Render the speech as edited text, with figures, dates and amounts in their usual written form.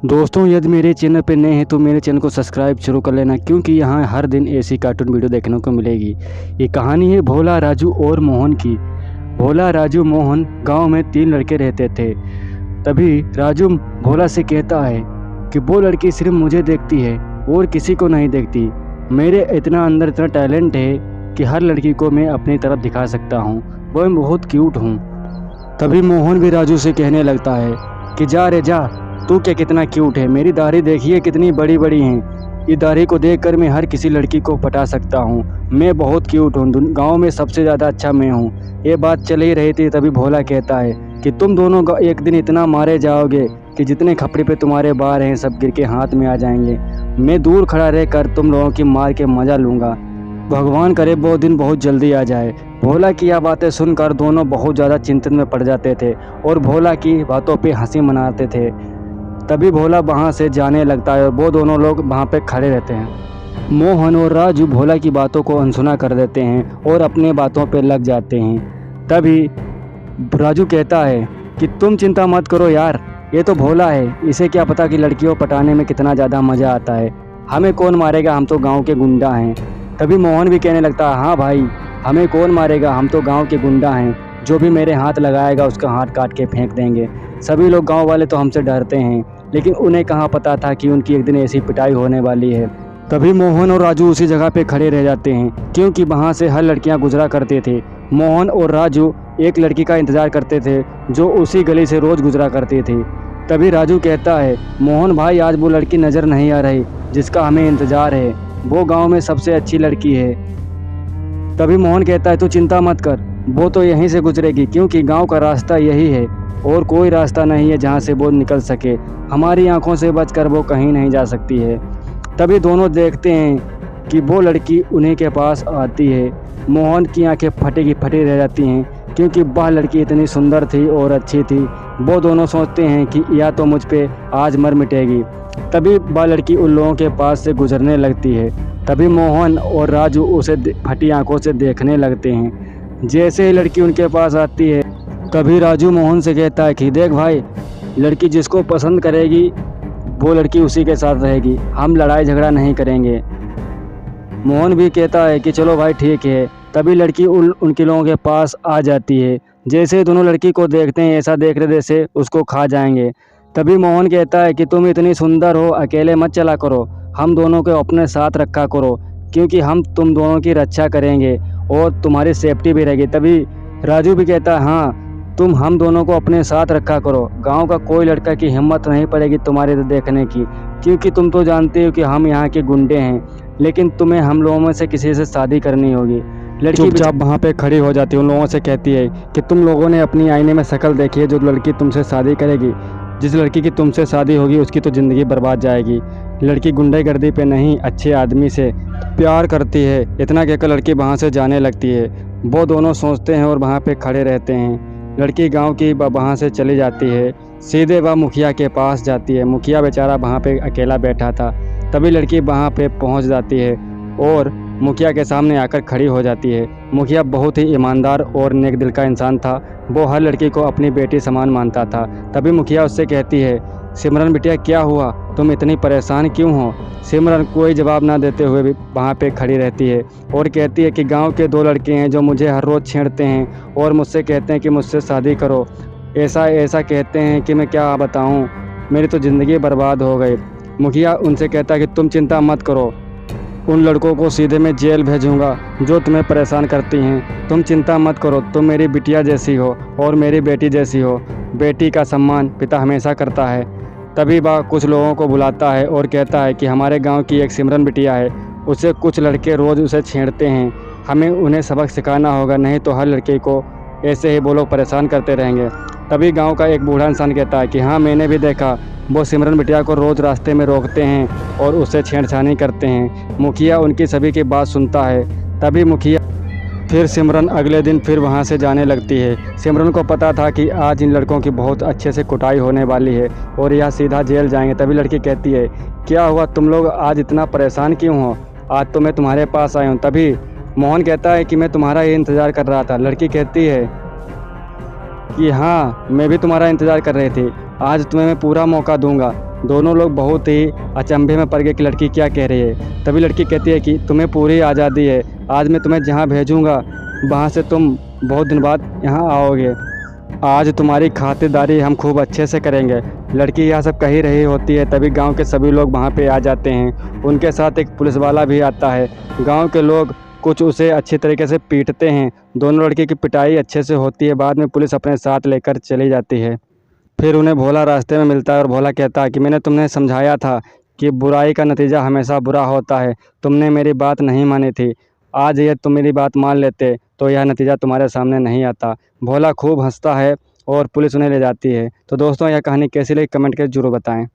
दोस्तों, यदि मेरे चैनल पर नए हैं तो मेरे चैनल को सब्सक्राइब शुरू कर लेना, क्योंकि यहाँ हर दिन ऐसी कार्टून वीडियो देखने को मिलेगी। ये कहानी है भोला, राजू और मोहन की। भोला, राजू, मोहन गांव में 3 लड़के रहते थे। तभी राजू भोला से कहता है कि वो लड़की सिर्फ मुझे देखती है और किसी को नहीं देखती। मेरे इतना अंदर इतना टैलेंट है कि हर लड़की को मैं अपनी तरफ दिखा सकता हूँ। वो मैं बहुत क्यूट हूँ। तभी मोहन भी राजू से कहने लगता है कि जा रे जा, तू क्या कितना क्यूट है। मेरी दाढ़ी देखिए कितनी बड़ी बड़ी हैं। ये दाढ़ी को देखकर मैं हर किसी लड़की को पटा सकता हूँ। मैं बहुत क्यूट हूँ, गांव में सबसे ज़्यादा अच्छा मैं हूँ। ये बात चल ही रही थी, तभी भोला कहता है कि तुम दोनों एक दिन इतना मारे जाओगे कि जितने खपड़े पे तुम्हारे बाल हैं सब गिर के हाथ में आ जाएंगे। मैं दूर खड़ा रहकर तुम लोगों की मार के मज़ा लूँगा। भगवान करे वो दिन बहुत जल्दी आ जाए। भोला की यह बातें सुनकर दोनों बहुत ज़्यादा चिंतित में पड़ जाते थे और भोला की बातों पे हंसी मनाते थे। तभी भोला वहाँ से जाने लगता है और वो दोनों लोग वहाँ पे खड़े रहते हैं। मोहन और राजू भोला की बातों को अनसुना कर देते हैं और अपने बातों पे लग जाते हैं। तभी राजू कहता है कि तुम चिंता मत करो यार, ये तो भोला है, इसे क्या पता कि लड़कियों पटाने में कितना ज़्यादा मज़ा आता है। हमें कौन मारेगा, हम तो गाँव के गुंडा हैं। तभी मोहन भी कहने लगता है, हाँ भाई, हमें कौन मारेगा, हम तो गाँव के गुंडा हैं। जो भी मेरे हाथ लगाएगा उसका हाथ काट के फेंक देंगे। सभी लोग गांव वाले तो हमसे डरते हैं, लेकिन उन्हें कहाँ पता था कि उनकी एक दिन ऐसी पिटाई होने वाली है। तभी मोहन और राजू उसी जगह पे खड़े रह जाते हैं, क्योंकि वहाँ से हर लड़कियाँ गुजरा करते थे। मोहन और राजू एक लड़की का इंतज़ार करते थे जो उसी गली से रोज़ गुजरा करती थी। तभी राजू कहता है, मोहन भाई, आज वो लड़की नज़र नहीं आ रही जिसका हमें इंतज़ार है। वो गाँव में सबसे अच्छी लड़की है। तभी मोहन कहता है, तू चिंता मत कर, वो तो यहीं से गुजरेगी, क्योंकि गांव का रास्ता यही है और कोई रास्ता नहीं है जहां से वो निकल सके। हमारी आंखों से बचकर वो कहीं नहीं जा सकती है। तभी दोनों देखते हैं कि वो लड़की उन्हीं के पास आती है। मोहन की आंखें फटी की फटी रह जाती हैं, क्योंकि वह लड़की इतनी सुंदर थी और अच्छी थी। वो दोनों सोचते हैं कि या तो मुझ पे आज मर मिटेगी। तभी वह लड़की उन लोगों के पास से गुजरने लगती है। तभी मोहन और राजू उसे फटी आंखों से देखने लगते हैं। जैसे ही लड़की उनके पास आती है, तभी राजू मोहन से कहता है कि देख भाई, लड़की जिसको पसंद करेगी वो लड़की उसी के साथ रहेगी, हम लड़ाई झगड़ा नहीं करेंगे। मोहन भी कहता है कि चलो भाई ठीक है। तभी लड़की उनके लोगों के पास आ जाती है। जैसे ही दोनों लड़की को देखते हैं, ऐसा देख रहे जैसे उसको खा जाएंगे। तभी मोहन कहता है कि तुम इतनी सुंदर हो, अकेले मत चला करो, हम दोनों को अपने साथ रखा करो, क्योंकि हम तुम दोनों की रक्षा करेंगे और तुम्हारी सेफ्टी भी रहेगी। तभी राजू भी कहता है, हाँ, तुम हम दोनों को अपने साथ रखा करो। गांव का कोई लड़का की हिम्मत नहीं पड़ेगी तुम्हारे देखने की, क्योंकि तुम तो जानते हो कि हम यहाँ के गुंडे हैं, लेकिन तुम्हें हम लोगों में से किसी से शादी करनी होगी। लड़की चुपचाप वहाँ पे खड़ी हो जाती है, उन लोगों से कहती है कि तुम लोगों ने अपनी आईने में शक्ल देखी है, जो लड़की तुमसे शादी करेगी, जिस लड़की की तुमसे शादी होगी उसकी तो ज़िंदगी बर्बाद जाएगी। लड़की गुंडागर्दी पे नहीं, अच्छे आदमी से प्यार करती है। इतना कहकर लड़की वहाँ से जाने लगती है। वो दोनों सोचते हैं और वहाँ पे खड़े रहते हैं। लड़की गांव की वहाँ से चली जाती है, सीधे वह मुखिया के पास जाती है। मुखिया बेचारा वहाँ पे अकेला बैठा था। तभी लड़की वहाँ पे पहुँच जाती है और मुखिया के सामने आकर खड़ी हो जाती है। मुखिया बहुत ही ईमानदार और नेक दिल का इंसान था। वो हर लड़की को अपनी बेटी समान मानता था। तभी मुखिया उससे कहती है, सिमरन बिटिया, क्या हुआ, तुम इतनी परेशान क्यों हो। सिमरन कोई जवाब ना देते हुए भी वहाँ पे खड़ी रहती है और कहती है कि गांव के 2 लड़के हैं जो मुझे हर रोज़ छेड़ते हैं और मुझसे कहते हैं कि मुझसे शादी करो। ऐसा ऐसा कहते हैं कि मैं क्या बताऊँ, मेरी तो ज़िंदगी बर्बाद हो गई। मुखिया उनसे कहता है कि तुम चिंता मत करो, उन लड़कों को सीधे मैं जेल भेजूंगा जो तुम्हें परेशान करती हैं। तुम चिंता मत करो, तुम मेरी बिटिया जैसी हो और मेरी बेटी जैसी हो। बेटी का सम्मान पिता हमेशा करता है। तभी वह कुछ लोगों को बुलाता है और कहता है कि हमारे गांव की एक सिमरन बिटिया है, उसे कुछ लड़के रोज़ उसे छेड़ते हैं, हमें उन्हें सबक सिखाना होगा, नहीं तो हर लड़के को ऐसे ही वो लोग परेशान करते रहेंगे। तभी गांव का एक बूढ़ा इंसान कहता है कि हाँ, मैंने भी देखा, वो सिमरन बिटिया को रोज़ रास्ते में रोकते हैं और उससे छेड़छानी करते हैं। मुखिया उनकी सभी की बात सुनता है। तभी मुखिया फिर सिमरन अगले दिन फिर वहाँ से जाने लगती है। सिमरन को पता था कि आज इन लड़कों की बहुत अच्छे से कुटाई होने वाली है और यह सीधा जेल जाएंगे। तभी लड़की कहती है, क्या हुआ, तुम लोग आज इतना परेशान क्यों हो, आज तो मैं तुम्हारे पास आई हूँ। तभी मोहन कहता है कि मैं तुम्हारा ही इंतज़ार कर रहा था। लड़की कहती है कि हाँ, मैं भी तुम्हारा इंतज़ार कर रही थी, आज तुम्हें मैं पूरा मौका दूंगा। दोनों लोग बहुत ही अचंभे में पड़ गए कि लड़की क्या कह रही है। तभी लड़की कहती है कि तुम्हें पूरी आज़ादी है, आज मैं तुम्हें जहाँ भेजूँगा वहाँ से तुम बहुत दिन बाद यहाँ आओगे, आज तुम्हारी खातिरदारी हम खूब अच्छे से करेंगे। लड़की यह सब कही रही होती है, तभी गांव के सभी लोग वहाँ पे आ जाते हैं। उनके साथ एक पुलिस वाला भी आता है। गांव के लोग कुछ उसे अच्छी तरीके से पीटते हैं। दोनों लड़की की पिटाई अच्छे से होती है। बाद में पुलिस अपने साथ लेकर चली जाती है। फिर उन्हें भोला रास्ते में मिलता है और भोला कहता है कि मैंने तुम्हें समझाया था कि बुराई का नतीजा हमेशा बुरा होता है, तुमने मेरी बात नहीं मानी थी। आज ये तुम मेरी बात मान लेते तो यह नतीजा तुम्हारे सामने नहीं आता। भोला खूब हंसता है और पुलिस उन्हें ले जाती है। तो दोस्तों, यह कहानी कैसी लगी कमेंट करके जरूर बताएं।